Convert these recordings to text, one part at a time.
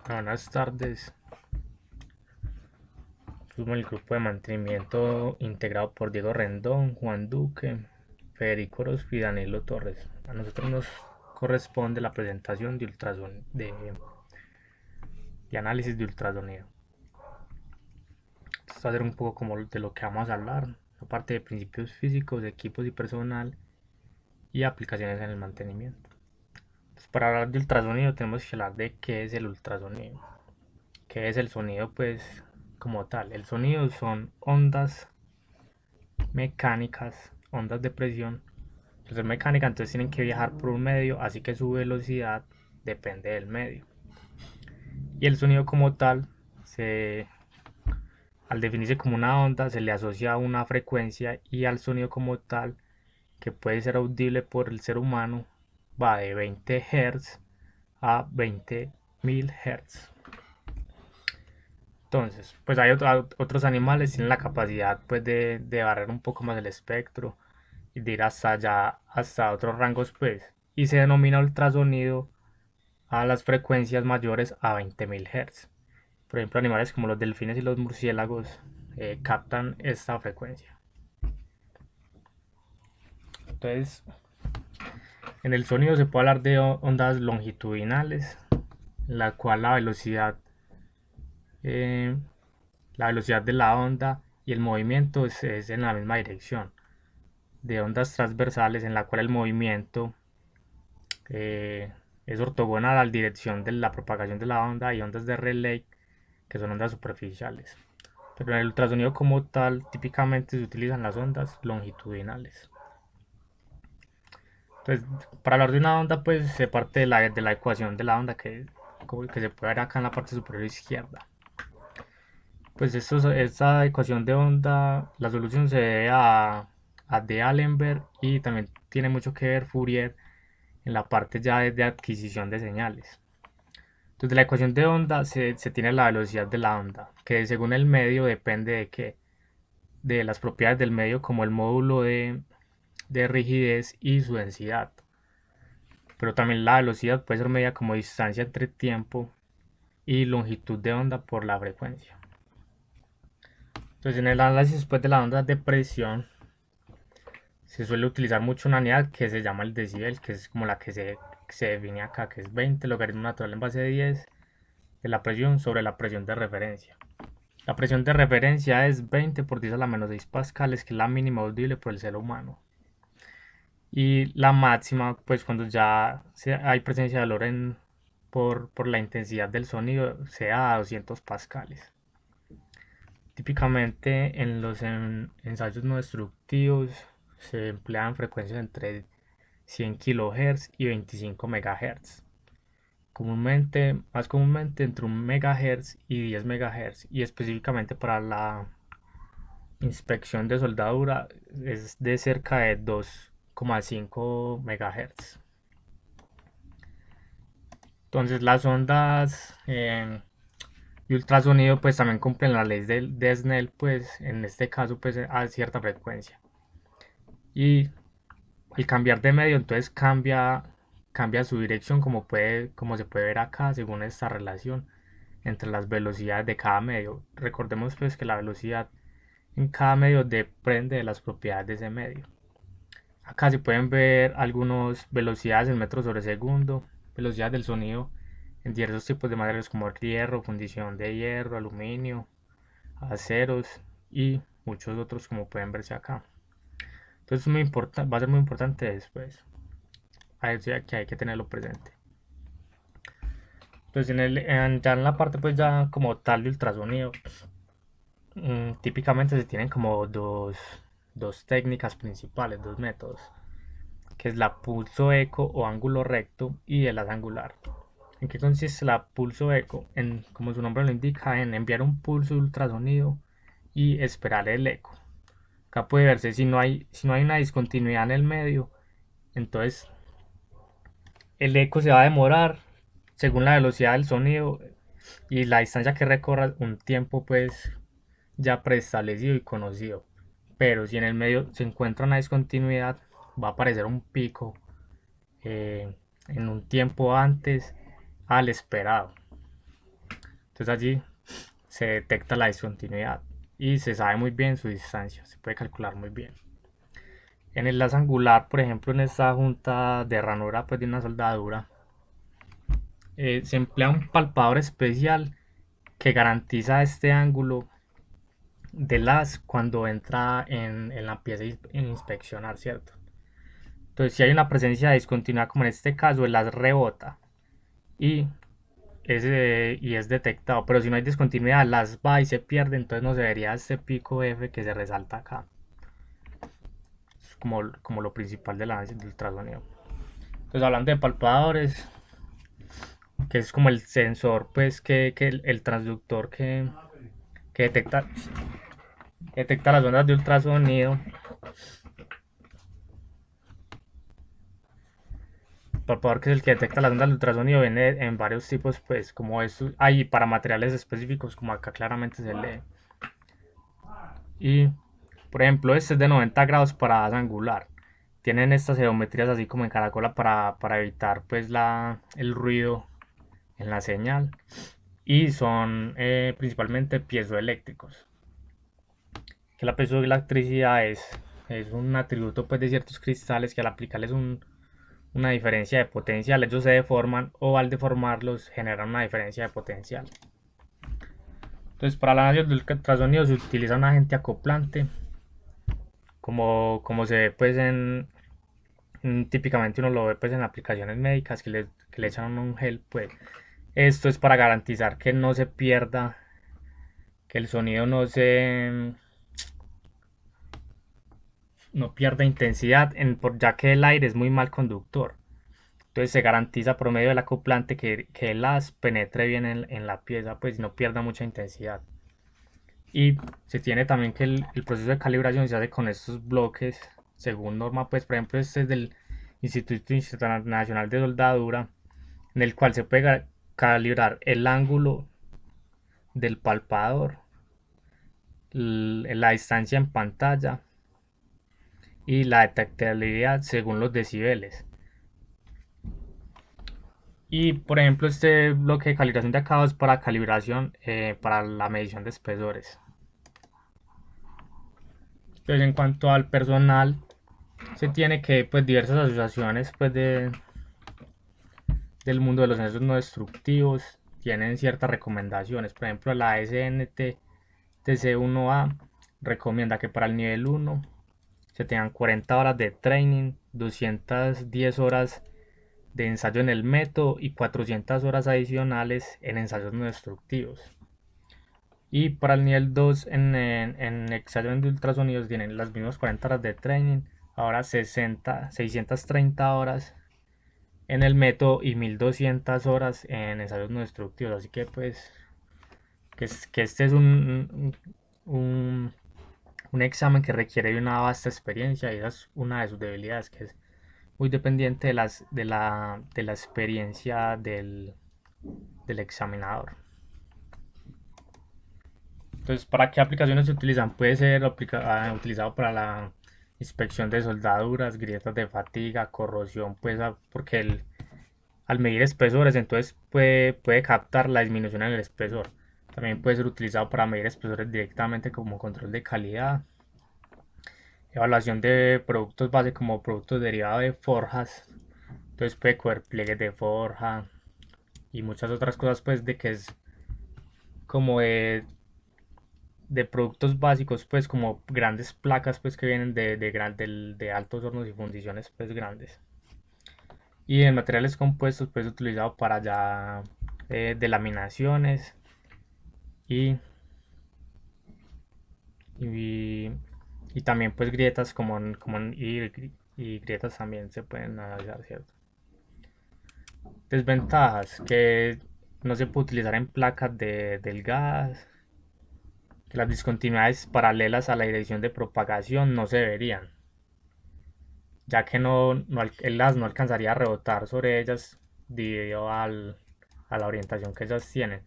Buenas tardes. Somos el grupo de mantenimiento integrado por Diego Rendón, Juan Duque, Federico Orozco y Danilo Torres. A nosotros nos corresponde la presentación de de análisis de ultrasonido. Esto va a ser un poco como de lo que vamos a hablar, aparte de principios físicos, equipos y personal y aplicaciones en el mantenimiento. Entonces, para hablar de ultrasonido tenemos que hablar de qué es el ultrasonido. ¿Qué es el sonido? Pues como tal, el sonido son ondas mecánicas, ondas de presión. Al ser mecánica, entonces tienen que viajar por un medio, así que su velocidad depende del medio. Y el sonido como tal, al definirse como una onda, se le asocia a una frecuencia, y al sonido como tal, que puede ser audible por el ser humano, va de 20 Hz a 20.000 Hz. Entonces, pues hay otros animales que tienen la capacidad pues de barrer un poco más el espectro y de ir hasta allá, hasta otros rangos, pues, y se denomina ultrasonido a las frecuencias mayores a 20.000 Hz. Por ejemplo, animales como los delfines y los murciélagos captan esta frecuencia. Entonces, en el sonido se puede hablar de ondas longitudinales, la cual eh, la velocidad de la onda y el movimiento es en la misma dirección. De ondas transversales, en la cual el movimiento eh, es ortogonal a la dirección de la propagación de la onda, y ondas de Rayleigh, que son ondas superficiales. Pero en el ultrasonido como tal, típicamente se utilizan las ondas longitudinales. Entonces, para hablar de una onda, pues se parte de la ecuación de la onda que se puede ver acá en la parte superior izquierda. Pues esta ecuación de onda, la solución se debe a D'Alembert, y también tiene mucho que ver Fourier en la parte ya de adquisición de señales. Entonces, de la ecuación de onda se tiene la velocidad de la onda, que según el medio depende de las propiedades del medio, como el módulo de rigidez y su densidad. Pero también la velocidad puede ser medida como distancia entre tiempo y longitud de onda por la frecuencia. Entonces, en el análisis pues, de la onda de presión se suele utilizar mucho una unidad que se llama el decibel, que es como la que se define acá, que es 20 logaritmo natural en base de 10 de la presión sobre la presión de referencia. La presión de referencia es 20 por 10 a la menos 6 pascales, que es la mínima audible por el ser humano. Y la máxima, pues cuando ya hay presencia de dolor por la intensidad del sonido, sea a 200 pascales. Típicamente en los ensayos no destructivos se emplean frecuencias entre 100 kHz y 25 MHz. Más comúnmente entre 1 MHz y 10 MHz, y específicamente para la inspección de soldadura es de cerca de 2,5 MHz. Entonces las ondas y ultrasonido pues también cumplen la ley de Snell, pues en este caso pues a cierta frecuencia. Y al cambiar de medio, entonces cambia su dirección, como se puede ver acá, según esta relación entre las velocidades de cada medio. Recordemos pues que la velocidad en cada medio depende de las propiedades de ese medio. Acá se pueden ver algunas velocidades en metros sobre segundo, velocidad del sonido en diversos tipos de materiales como hierro, fundición de hierro, aluminio, aceros y muchos otros, como pueden verse acá. Entonces va a ser muy importante después. Que hay que tenerlo presente. Entonces ya en la parte pues ya como tal de ultrasonido, típicamente se tienen como dos técnicas principales, dos métodos, que es la pulso eco o ángulo recto y el haz angular. ¿En qué consiste la pulso eco? Como su nombre lo indica, en enviar un pulso de ultrasonido y esperar el eco. Acá puede verse si no hay una discontinuidad en el medio, entonces el eco se va a demorar según la velocidad del sonido y la distancia que recorra, un tiempo pues ya preestablecido y conocido. Pero si en el medio se encuentra una discontinuidad, va a aparecer un pico en un tiempo antes al esperado. Entonces allí se detecta la discontinuidad y se sabe muy bien su distancia, se puede calcular muy bien. En el haz angular, por ejemplo, en esta junta de ranura pues, de una soldadura, se emplea un palpador especial que garantiza este ángulo del haz cuando entra en la pieza en inspeccionar, ¿cierto? Entonces, si hay una presencia de discontinuidad, como en este caso, el haz rebota y es detectado, pero si no hay discontinuidad, el haz va y se pierde, entonces no se vería este pico F que se resalta acá. Es como lo principal del análisis de ultrasonido. Entonces, hablando de palpadores, que es como el sensor, pues, que el transductor que detecta las ondas de ultrasonido. Palpador, que es el que detecta las ondas de ultrasonido, viene en varios tipos, pues, como eso, hay para materiales específicos, como acá claramente se lee. Y, por ejemplo, este es de 90 grados para haz angular. Tienen estas geometrías así como en caracola para evitar, pues, el ruido en la señal. Y son principalmente piezoeléctricos. Que la piezoelectricidad es un atributo, pues, de ciertos cristales que al aplicarles una diferencia de potencial, ellos se deforman o al deformarlos generan una diferencia de potencial. Entonces, para el análisis del ultrasonido se utiliza un agente acoplante, como se ve pues típicamente uno lo ve pues en aplicaciones médicas que le echan un gel, pues esto es para garantizar que no se pierda, que el sonido no pierda intensidad, ya que el aire es muy mal conductor. Entonces se garantiza por medio del acoplante que el haz penetre bien en la pieza, pues no pierda mucha intensidad. Y se tiene también que el proceso de calibración se hace con estos bloques, según norma, pues por ejemplo este es del Instituto Internacional de Soldadura, en el cual se puede calibrar el ángulo del palpador, la distancia en pantalla y la detectabilidad según los decibeles. Y por ejemplo, este bloque de calibración de acá es para calibración, para la medición de espesores. Entonces, en cuanto al personal, se tiene que, pues, diversas asociaciones, pues, del mundo de los sensores no destructivos tienen ciertas recomendaciones. Por ejemplo, la SNTTC1A recomienda que para el nivel 1 se tengan 40 horas de training, 210 horas de ensayo en el método y 400 horas adicionales en ensayos no destructivos. Y para el nivel 2 en examen de ultrasonidos tienen las mismas 40 horas de training, ahora 630 horas en el método y 1200 horas en ensayos no destructivos. Así que pues que este es un, un examen que requiere de una vasta experiencia y esa es una de sus debilidades, que es muy dependiente de la experiencia del examinador. Entonces, ¿para qué aplicaciones se utilizan? Puede ser utilizado para la inspección de soldaduras, grietas de fatiga, corrosión, pues porque al medir espesores, entonces puede captar la disminución en el espesor. También puede ser utilizado para medir espesores directamente como control de calidad, evaluación de productos base como productos derivados de forjas. Entonces puede coger pliegues de forja y muchas otras cosas, pues de que es como de productos básicos, pues como grandes placas, pues que vienen de altos hornos y fundiciones, pues grandes. Y en materiales compuestos, pues utilizado para ya delaminaciones y, y, y también pues grietas y grietas también se pueden analizar, ¿cierto? Desventajas, que no se puede utilizar en placas del gas, que las discontinuidades paralelas a la dirección de propagación no se verían, ya que el haz no alcanzaría a rebotar sobre ellas debido a la orientación que ellas tienen.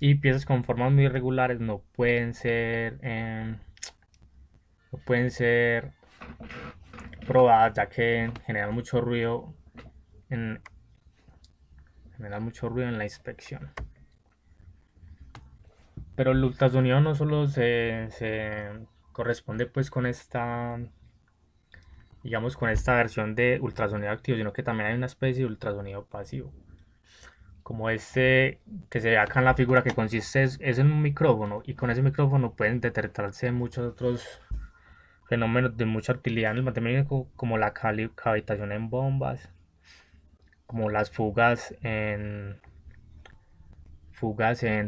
Y piezas con formas muy irregulares no pueden ser probadas, ya que en, generan mucho ruido en la inspección. Pero el ultrasonido no solo se corresponde pues con esta, digamos, con esta versión de ultrasonido activo, sino que también hay una especie de ultrasonido pasivo, como este que se ve acá en la figura, que consiste es en un micrófono, y con ese micrófono pueden detectarse muchos otros fenómenos de mucha utilidad en el mantenimiento, como la cavitación en bombas, como las fugas en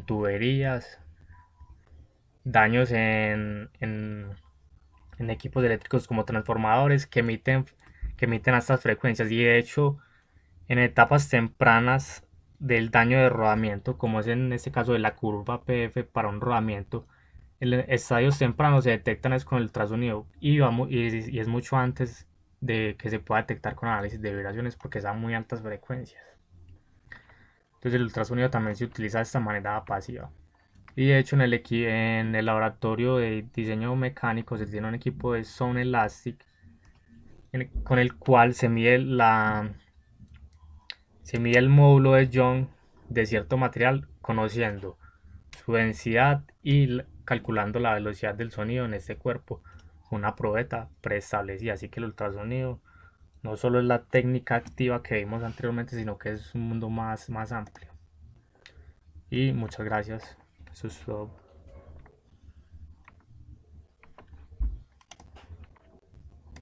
tuberías, daños en equipos eléctricos como transformadores que emiten estas frecuencias. Y de hecho, en etapas tempranas del daño de rodamiento, como es en este caso de la curva PF para un rodamiento, en estadios tempranos se detectan es con el ultrasonido, y es mucho antes de que se pueda detectar con análisis de vibraciones, porque es a muy altas frecuencias. Entonces el ultrasonido también se utiliza de esta manera pasiva. Y de hecho en el laboratorio de diseño mecánico se tiene un equipo de Zone Elastic con el cual se mide el módulo de Young de cierto material, conociendo su densidad y calculando la velocidad del sonido en este cuerpo, una probeta preestablecida. Así que el ultrasonido no solo es la técnica activa que vimos anteriormente, sino que es un mundo más amplio. Y muchas gracias. Eso es todo.